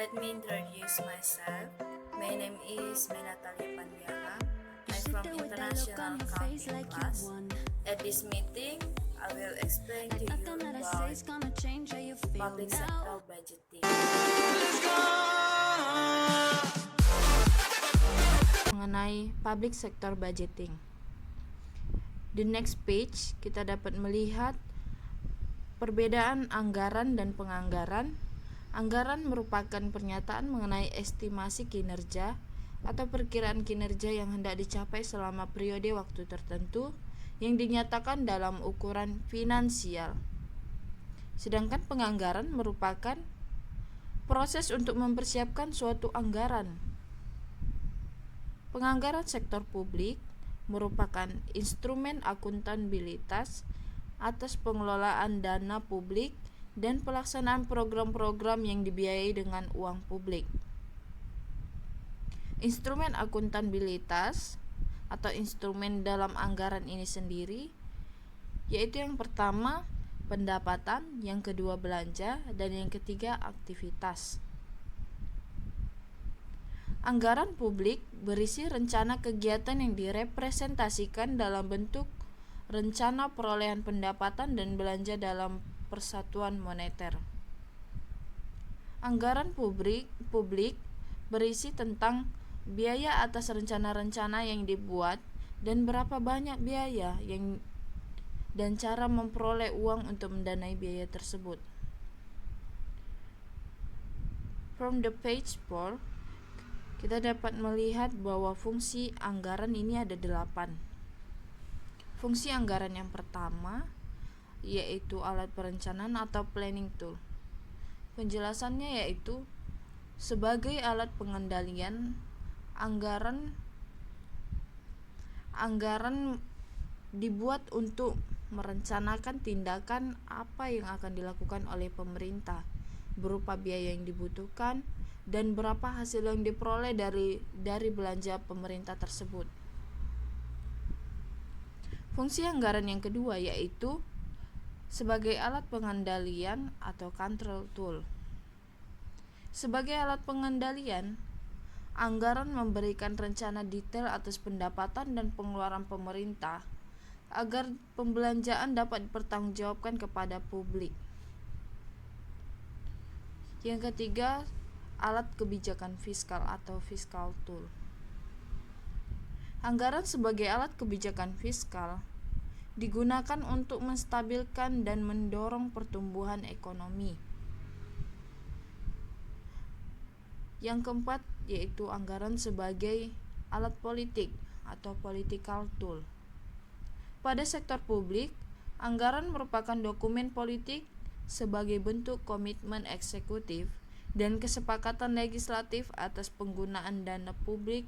Let me introduce myself. My name is Natalia Pandiana. I'm from International Accounting class. At this meeting, I will explain to you about public sector budgeting. Mengenai public sector budgeting. Di next page, kita dapat melihat perbedaan anggaran dan penganggaran. Anggaran merupakan pernyataan mengenai estimasi kinerja atau perkiraan kinerja yang hendak dicapai selama periode waktu tertentu yang dinyatakan dalam ukuran finansial. Sedangkan penganggaran merupakan proses untuk mempersiapkan suatu anggaran. Penganggaran sektor publik merupakan instrumen akuntabilitas atas pengelolaan dana publik dan pelaksanaan program-program yang dibiayai dengan uang publik. Instrumen akuntabilitas atau instrumen dalam anggaran ini sendiri yaitu yang pertama pendapatan, yang kedua belanja, dan yang ketiga aktivitas. Anggaran publik berisi rencana kegiatan yang direpresentasikan dalam bentuk rencana perolehan pendapatan dan belanja dalam persatuan moneter. Anggaran publik berisi tentang biaya atas rencana-rencana yang dibuat dan berapa banyak biaya dan cara memperoleh uang untuk mendanai biaya tersebut. From the page 4, kita dapat melihat bahwa fungsi anggaran ini ada 8. Fungsi anggaran yang pertama yaitu alat perencanaan atau planning tool. Penjelasannya yaitu sebagai alat pengendalian anggaran dibuat untuk merencanakan tindakan apa yang akan dilakukan oleh pemerintah berupa biaya yang dibutuhkan dan berapa hasil yang diperoleh dari belanja pemerintah tersebut. Fungsi anggaran yang kedua yaitu sebagai alat pengendalian atau control tool. Sebagai alat pengendalian, anggaran memberikan rencana detail atas pendapatan dan pengeluaran pemerintah agar pembelanjaan dapat dipertanggungjawabkan kepada publik. Yang ketiga, alat kebijakan fiskal atau fiscal tool. Anggaran sebagai alat kebijakan fiskal digunakan untuk menstabilkan dan mendorong pertumbuhan ekonomi. Yang keempat yaitu anggaran sebagai alat politik atau political tool. Pada sektor publik, anggaran merupakan dokumen politik sebagai bentuk komitmen eksekutif dan kesepakatan legislatif atas penggunaan dana publik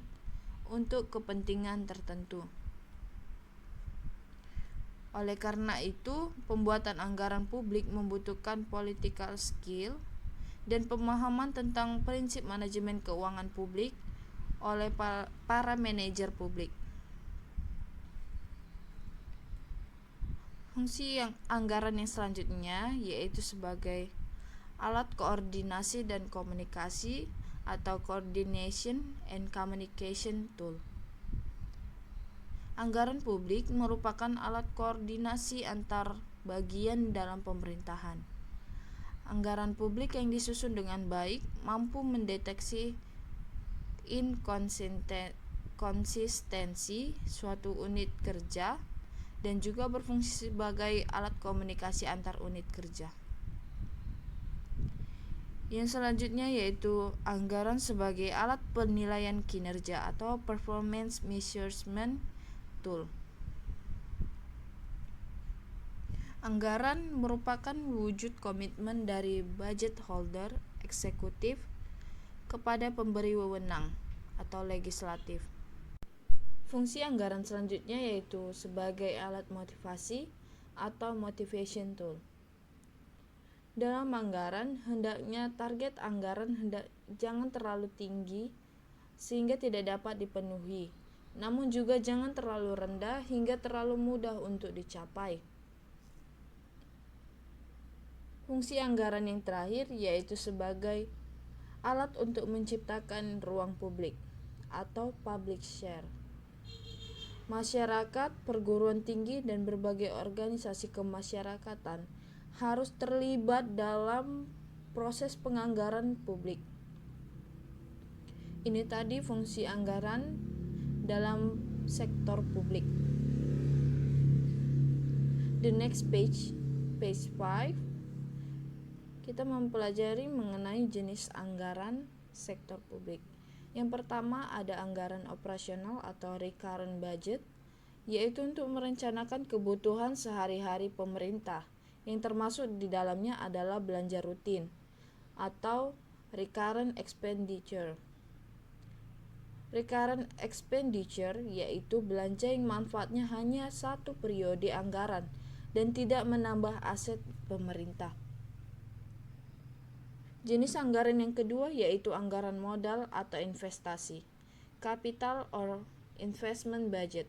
untuk kepentingan tertentu. Oleh karena itu, pembuatan anggaran publik membutuhkan political skill dan pemahaman tentang prinsip manajemen keuangan publik oleh para manajer publik. Fungsi anggaran yang selanjutnya yaitu sebagai alat koordinasi dan komunikasi atau coordination and communication tool. Anggaran publik merupakan alat koordinasi antar bagian dalam pemerintahan. Anggaran publik yang disusun dengan baik mampu mendeteksi inkonsistensi suatu unit kerja dan juga berfungsi sebagai alat komunikasi antar unit kerja. Yang selanjutnya yaitu anggaran sebagai alat penilaian kinerja atau performance measurement tool. Anggaran merupakan wujud komitmen dari budget holder eksekutif kepada pemberi wewenang atau legislatif. Fungsi anggaran selanjutnya yaitu sebagai alat motivasi atau motivation tool. Dalam anggaran, hendaknya target anggaran jangan terlalu tinggi sehingga tidak dapat dipenuhi, namun juga jangan terlalu rendah hingga terlalu mudah untuk dicapai. Fungsi anggaran yang terakhir yaitu sebagai Alat untuk menciptakan ruang publik atau public share. Masyarakat, perguruan tinggi, dan berbagai organisasi kemasyarakatan harus terlibat dalam proses penganggaran publik. Ini tadi fungsi anggaran dalam sektor publik. The next page 5, kita mempelajari mengenai jenis anggaran sektor publik. Yang pertama ada anggaran operasional atau recurrent budget, yaitu untuk merencanakan kebutuhan sehari-hari pemerintah, yang termasuk di dalamnya adalah belanja rutin atau recurrent expenditure. Recurrent expenditure yaitu belanja yang manfaatnya hanya satu periode anggaran dan tidak menambah aset pemerintah. Jenis anggaran yang kedua yaitu anggaran modal atau investasi, capital or investment budget,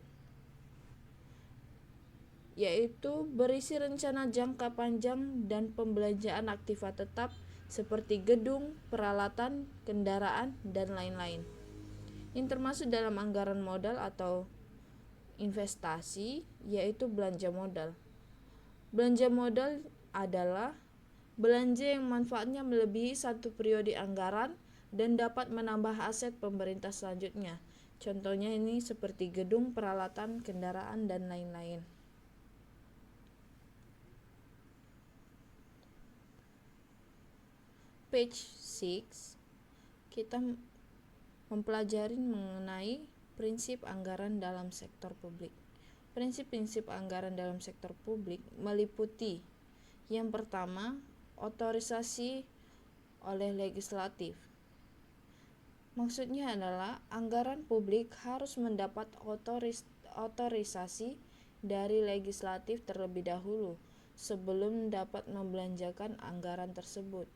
yaitu berisi rencana jangka panjang dan pembelanjaan aktiva tetap seperti gedung, peralatan, kendaraan, dan lain-lain. Yang termasuk dalam anggaran modal atau investasi yaitu belanja modal. Belanja modal adalah belanja yang manfaatnya melebihi satu periode anggaran dan dapat menambah aset pemerintah selanjutnya. Contohnya ini seperti gedung, peralatan, kendaraan, dan lain-lain. Page 6, kita mempelajari mengenai prinsip anggaran dalam sektor publik. Prinsip-prinsip anggaran dalam sektor publik meliputi yang pertama, otorisasi oleh legislatif. Maksudnya adalah anggaran publik harus mendapat otorisasi dari legislatif terlebih dahulu sebelum dapat membelanjakan anggaran tersebut.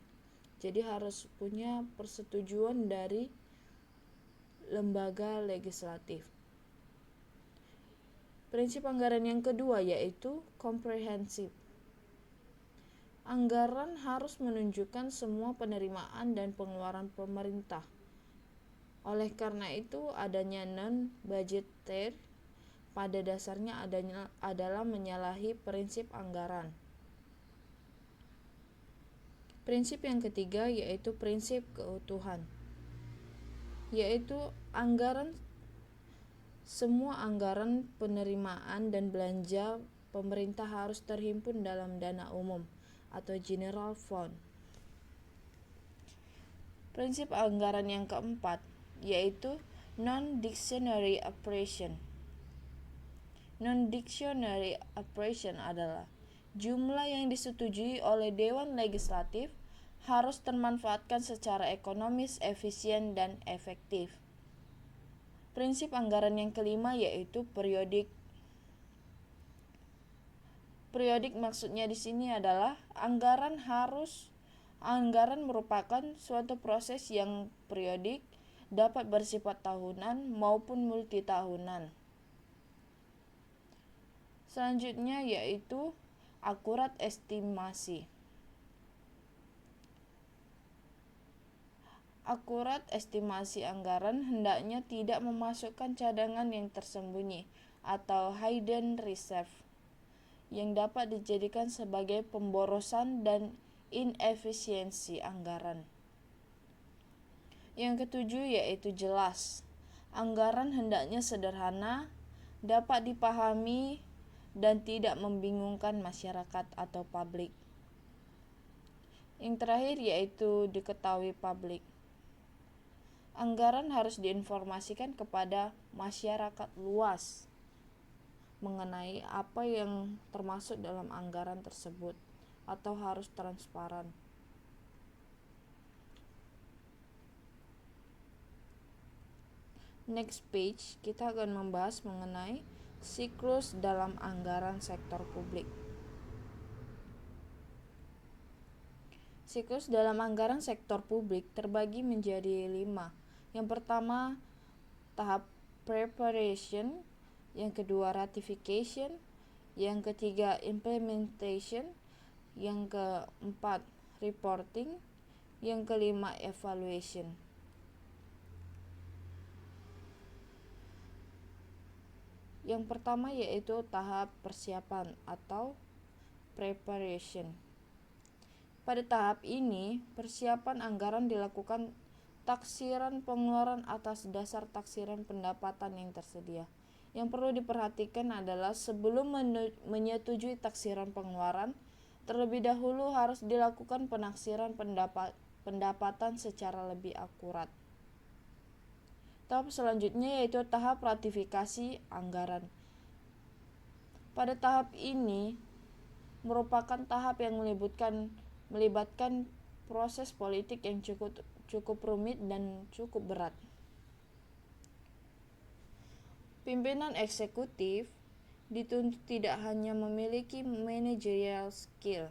Jadi harus punya persetujuan dari lembaga legislatif. Prinsip anggaran yang kedua yaitu komprehensif. Anggaran harus menunjukkan semua penerimaan dan pengeluaran pemerintah. Oleh karena itu, adanya non-budgeter pada dasarnya adalah menyalahi prinsip anggaran. Prinsip yang ketiga yaitu prinsip keutuhan, yaitu semua anggaran penerimaan dan belanja pemerintah harus terhimpun dalam dana umum atau general fund. Prinsip anggaran yang keempat yaitu non-dictionary operation. Non-dictionary operation adalah jumlah yang disetujui oleh Dewan Legislatif harus termanfaatkan secara ekonomis, efisien, dan efektif. Prinsip anggaran yang kelima yaitu periodik. Periodik maksudnya di sini adalah anggaran merupakan suatu proses yang periodik, dapat bersifat tahunan maupun multitahunan. Selanjutnya yaitu akurat estimasi. Akurat estimasi anggaran hendaknya tidak memasukkan cadangan yang tersembunyi atau hidden reserve yang dapat dijadikan sebagai pemborosan dan inefisiensi anggaran. Yang ketujuh yaitu jelas. Anggaran hendaknya sederhana, dapat dipahami, dan tidak membingungkan masyarakat atau publik. Yang terakhir yaitu diketahui publik. Anggaran harus diinformasikan kepada masyarakat luas mengenai apa yang termasuk dalam anggaran tersebut atau harus transparan. Next page, kita akan membahas mengenai siklus dalam anggaran sektor publik. Siklus dalam anggaran sektor publik terbagi menjadi 5. Yang pertama, tahap preparation, yang kedua ratification, yang ketiga implementation, yang keempat reporting, Yang kelima, evaluation. Yang pertama yaitu tahap persiapan atau preparation. Pada tahap ini, persiapan anggaran dilakukan taksiran pengeluaran atas dasar taksiran pendapatan yang tersedia. Yang perlu diperhatikan adalah sebelum menyetujui taksiran pengeluaran, terlebih dahulu harus dilakukan penaksiran pendapatan secara lebih akurat. Tahap selanjutnya yaitu tahap ratifikasi anggaran. Pada tahap ini merupakan tahap yang melibatkan proses politik yang cukup rumit dan cukup berat. Pimpinan eksekutif dituntut tidak hanya memiliki managerial skill,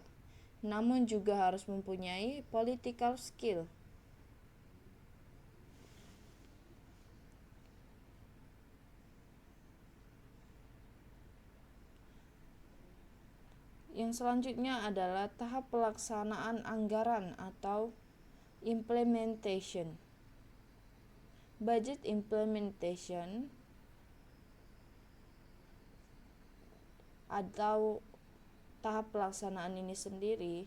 namun juga harus mempunyai political skill. Yang selanjutnya adalah tahap pelaksanaan anggaran atau implementation. Budget implementation atau tahap pelaksanaan ini sendiri,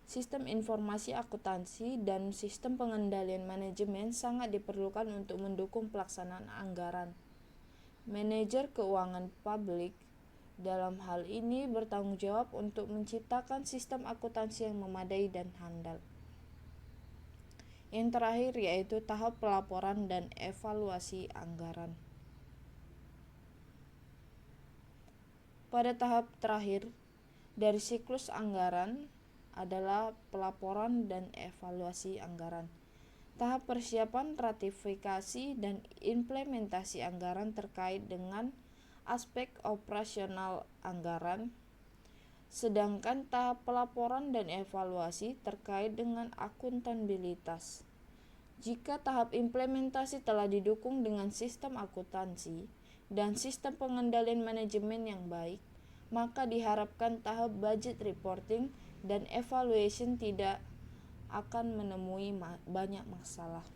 sistem informasi akuntansi dan sistem pengendalian manajemen sangat diperlukan untuk mendukung pelaksanaan anggaran. Manajer keuangan publik dalam hal ini bertanggung jawab untuk menciptakan sistem akuntansi yang memadai dan handal. Yang terakhir yaitu tahap pelaporan dan evaluasi anggaran. Pada tahap terakhir dari siklus anggaran adalah pelaporan dan evaluasi anggaran. Tahap persiapan, ratifikasi, dan implementasi anggaran terkait dengan aspek operasional anggaran, sedangkan tahap pelaporan dan evaluasi terkait dengan akuntabilitas. Jika tahap implementasi telah didukung dengan sistem akuntansi dan sistem pengendalian manajemen yang baik, maka diharapkan tahap budget reporting dan evaluation tidak akan menemui banyak masalah.